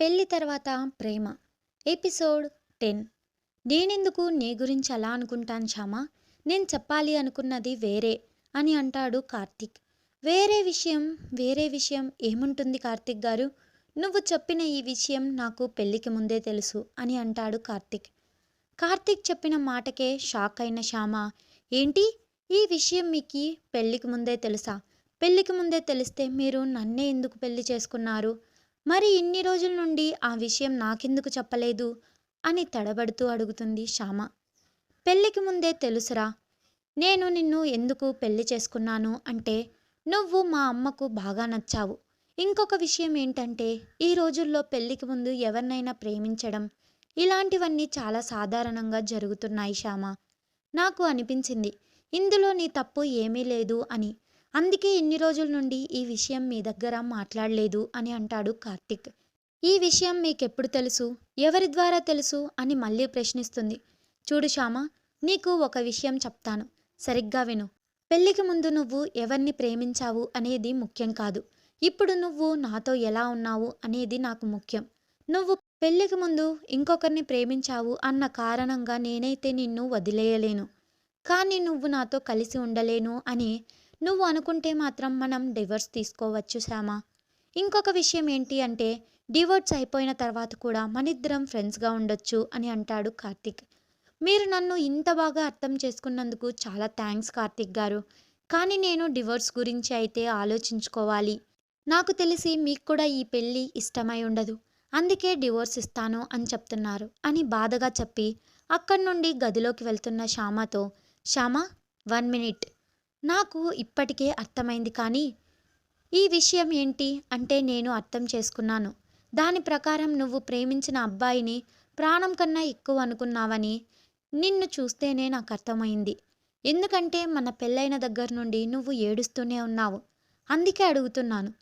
పెళ్లి తర్వాత ప్రేమ ఎపిసోడ్ 10. నేనెందుకు నీ గురించి అలా అనుకుంటాను శ్యామా, నేను చెప్పాలి అనుకున్నది వేరే అని అంటాడు కార్తీక్. వేరే విషయం ఏముంటుంది కార్తీక్ గారు, నువ్వు చెప్పిన ఈ విషయం నాకు పెళ్లికి ముందే తెలుసు అని అంటాడు కార్తీక్. కార్తీక్ చెప్పిన మాటకే షాక్ అయిన శ్యామ, ఏంటి ఈ విషయం మీకు పెళ్లికి ముందే తెలుసా? పెళ్లికి ముందే తెలిస్తే మీరు నన్నే ఎందుకు పెళ్లి చేసుకున్నారు? మరి ఇన్ని రోజుల నుండి ఆ విషయం నాకెందుకు చెప్పలేదు అని తడబడుతూ అడుగుతుంది శ్యామ. పెళ్లికి ముందే తెలుసురా, నేను నిన్ను ఎందుకు పెళ్లి చేసుకున్నాను అంటే నువ్వు మా అమ్మకు బాగా నచ్చావు. ఇంకొక విషయం ఏంటంటే ఈ రోజుల్లో పెళ్లికి ముందు ఎవరినైనా ప్రేమించడం ఇలాంటివన్నీ చాలా సాధారణంగా జరుగుతున్నాయి శ్యామ. నాకు అనిపించింది ఇందులో నీ తప్పు ఏమీ లేదు అని. అందుకే ఇన్ని రోజుల నుండి ఈ విషయం మీ దగ్గర మాట్లాడలేదు అని అంటాడు కార్తీక్. ఈ విషయం మీకెప్పుడు తెలుసు, ఎవరి ద్వారా తెలుసు అని మళ్ళీ ప్రశ్నిస్తుంది. చూడు శ్యామ, నీకు ఒక విషయం చెప్తాను, సరిగ్గా విను. పెళ్లికి ముందు నువ్వు ఎవరిని ప్రేమించావు అనేది ముఖ్యం కాదు. ఇప్పుడు నువ్వు నాతో ఎలా ఉన్నావు అనేది నాకు ముఖ్యం. నువ్వు పెళ్లికి ముందు ఇంకొకరిని ప్రేమించావు అన్న కారణంగా నేనైతే నిన్ను వదిలేయలేను. కానీ నువ్వు నాతో కలిసి ఉండలేను అని నువ్వు అనుకుంటే మాత్రం మనం డివోర్స్ తీసుకోవచ్చు శ్యామ. ఇంకొక విషయం ఏంటి అంటే డివోర్స్ అయిపోయిన తర్వాత కూడా మనిద్దరం ఫ్రెండ్స్గా ఉండొచ్చు అని అంటాడు కార్తీక్. మీరు నన్ను ఇంత బాగా అర్థం చేసుకున్నందుకు చాలా థ్యాంక్స్ కార్తీక్ గారు. కానీ నేను డివోర్స్ గురించి అయితే ఆలోచించుకోవాలి. నాకు తెలిసి మీకు కూడా ఈ పెళ్ళి ఇష్టమై ఉండదు, అందుకే డివోర్స్ ఇస్తాను అని చెప్తున్నారు అని బాధగా చెప్పి అక్కడి నుండి గదిలోకి వెళ్తున్న శ్యామతో, శ్యామ 1 మినిట్, నాకు ఇప్పటికే అర్థమైంది కానీ ఈ విషయం ఏంటి అంటే నేను అర్థం చేసుకున్నాను. దాని ప్రకారం నువ్వు ప్రేమించిన అబ్బాయిని ప్రాణం కన్నా ఎక్కువ అనుకున్నావని నిన్ను చూస్తేనే నాకు అర్థమైంది. ఎందుకంటే మన పెళ్ళైన దగ్గర నుండి నువ్వు ఏడుస్తూనే ఉన్నావు. అందుకే అడుగుతున్నాను,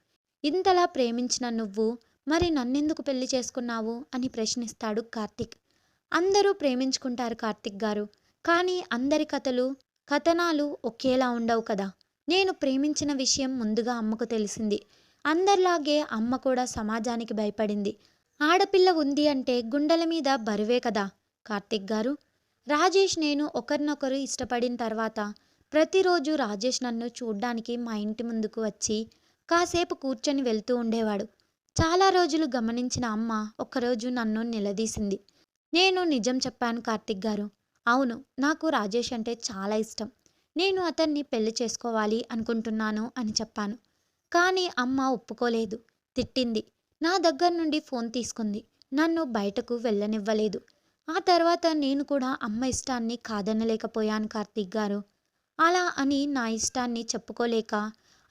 ఇంతలా ప్రేమించిన నువ్వు మరి నన్నెందుకు పెళ్లి చేసుకున్నావు అని ప్రశ్నిస్తాడు కార్తీక్. అందరూ ప్రేమించుకుంటారు కార్తీక్ గారు, కానీ అందరి కథనాలు ఒకేలా ఉండవు కదా. నేను ప్రేమించిన విషయం ముందుగా అమ్మకు తెలిసింది. అందరిలాగే అమ్మ కూడా సమాజానికి భయపడింది. ఆడపిల్ల ఉంది అంటే గుండెల మీద బరువే కదా కార్తీక్ గారు. రాజేష్ నేను ఒకరినొకరు ఇష్టపడిన తర్వాత ప్రతిరోజు రాజేష్ నన్ను చూడ్డానికి మా ఇంటి ముందుకు వచ్చి కాసేపు కూర్చొని వెళ్తూ ఉండేవాడు. చాలా రోజులు గమనించిన అమ్మ ఒకరోజు నన్ను నిలదీసింది. నేను నిజం చెప్పాను కార్తీక్ గారు. అవును, నాకు రాజేష్ అంటే చాలా ఇష్టం. నేను అతన్ని పెళ్లి చేసుకోవాలి అనుకుంటున్నాను అని చెప్పాను. కానీ అమ్మ ఒప్పుకోలేదు, తిట్టింది. నా దగ్గర నుండి ఫోన్ తీసుకుంది, నన్ను బయటకు వెళ్ళనివ్వలేదు. ఆ తర్వాత నేను కూడా అమ్మ ఇష్టాన్ని కాదనలేకపోయాను కార్తీక్ గారు. అలా అని నా ఇష్టాన్ని చెప్పుకోలేక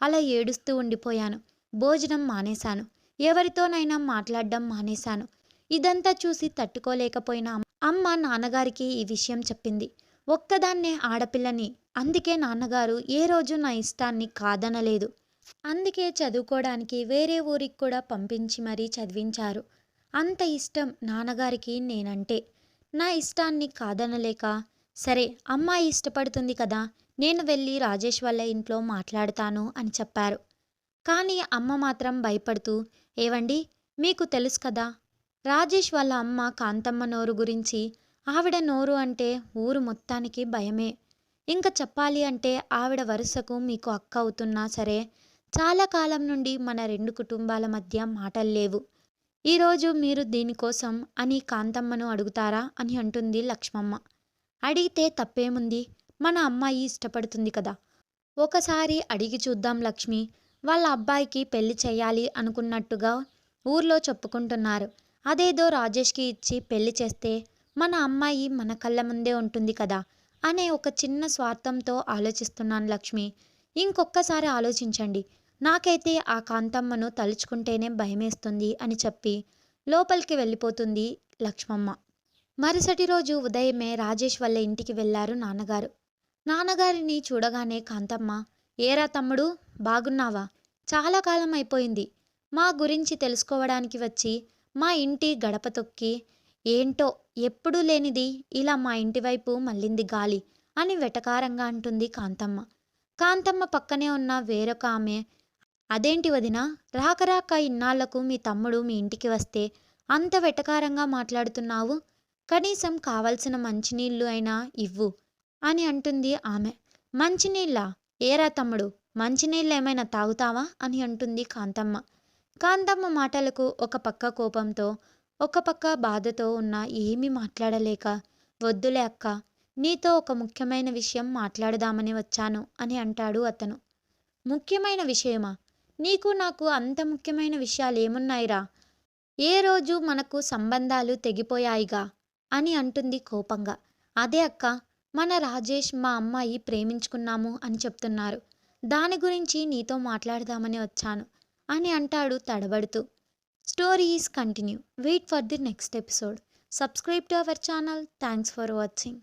అలా ఏడుస్తూ ఉండిపోయాను. భోజనం మానేశాను, ఎవరితోనైనా మాట్లాడడం మానేశాను. ఇదంతా చూసి తట్టుకోలేకపోయిన అమ్మ నాన్నగారికి ఈ విషయం చెప్పింది. ఒక్కదాన్నే ఆడపిల్లని, అందుకే నాన్నగారు ఏ రోజు నా ఇష్టాన్ని కాదనలేదు. అందుకే చదువుకోవడానికి వేరే ఊరికి కూడా పంపించి మరీ చదివించారు. అంత ఇష్టం నాన్నగారికి నేనంటే. నా ఇష్టాన్ని కాదనలేక, సరే అమ్మాయి ఇష్టపడుతుంది కదా, నేను వెళ్ళి రాజేష్ వాళ్ళ ఇంట్లో మాట్లాడతాను అని చెప్పారు. కానీ అమ్మ మాత్రం భయపడుతూ, ఏవండి మీకు తెలుసు కదా రాజేష్ వాళ్ళ అమ్మ కాంతమ్మ నోరు గురించి. ఆవిడ నోరు అంటే ఊరు మొత్తానికి భయమే. ఇంకా చెప్పాలి అంటే ఆవిడ వరుసకు మీకు అక్క అవుతున్నా సరే చాలా కాలం నుండి మన 2 కుటుంబాల మధ్య మాటలు లేవు. ఈరోజు మీరు దీనికోసం అని కాంతమ్మను అడుగుతారా అని అంటుంది లక్ష్మమ్మ. అడిగితే తప్పేముంది, మన అమ్మాయి ఇష్టపడుతుంది కదా, ఒకసారి అడిగి చూద్దాం లక్ష్మి. వాళ్ళ అబ్బాయికి పెళ్లి చేయాలి అనుకున్నట్టుగా ఊర్లో చెప్పుకుంటున్నారు. అదేదో రాజేష్కి ఇచ్చి పెళ్లి చేస్తే మన అమ్మాయి మన కళ్ళ ముందే ఉంటుంది కదా అనే ఒక చిన్న స్వార్థంతో ఆలోచిస్తున్నాను లక్ష్మి. ఇంకొక్కసారి ఆలోచించండి. నాకైతే ఆ కాంతమ్మను తలుచుకుంటేనే భయమేస్తుంది అని చెప్పి లోపలికి వెళ్ళిపోతుంది లక్ష్మమ్మ. మరుసటి రోజు ఉదయమే రాజేష్ వాళ్ళ ఇంటికి వెళ్ళారు నాన్నగారు. నాన్నగారిని చూడగానే కాంతమ్మ, ఏరా తమ్ముడు బాగున్నావా? చాలా కాలం అయిపోయింది మా గురించి తెలుసుకోవడానికి వచ్చి మా ఇంటి గడప తొక్కి. ఏంటో ఎప్పుడూ లేనిది ఇలా మా ఇంటి వైపు మళ్ళింది గాలి అని వెటకారంగా అంటుంది కాంతమ్మ. కాంతమ్మ పక్కనే ఉన్న వేరొక ఆమె, అదేంటి వదినా, రాక రాక ఇన్నాళ్లకు మీ తమ్ముడు మీ ఇంటికి వస్తే అంత వెటకారంగా మాట్లాడుతున్నావు? కనీసం కావలసిన మంచినీళ్ళు అయినా ఇవ్వు అని అంటుంది ఆమె. మంచినీళ్ళా? ఏరా తమ్ముడు, మంచినీళ్ళేమైనా తాగుతావా అని అంటుంది కాంతమ్మ. కాంతమ్మ మాటలకు ఒక పక్క కోపంతో, ఒక పక్క బాధతో ఉన్న ఏమీ మాట్లాడలేక, వద్దులే అక్క, నీతో ఒక ముఖ్యమైన విషయం మాట్లాడదామని వచ్చాను అని అంటాడు అతను. ముఖ్యమైన విషయమా? నీకు నాకు అంత ముఖ్యమైన విషయాలేమున్నాయిరా? ఏ రోజు మనకు సంబంధాలు తెగిపోయాయిగా అని అంటుంది కోపంగా. అదే అక్క, మన రాజేష్ మా అమ్మాయి ప్రేమించుకున్నాము అని చెప్తున్నారు. దాని గురించి నీతో మాట్లాడదామని వచ్చాను అని అంటాడు తడబడుతూ. Story is continue. Wait for the next episode. Subscribe to our channel. Thanks for watching.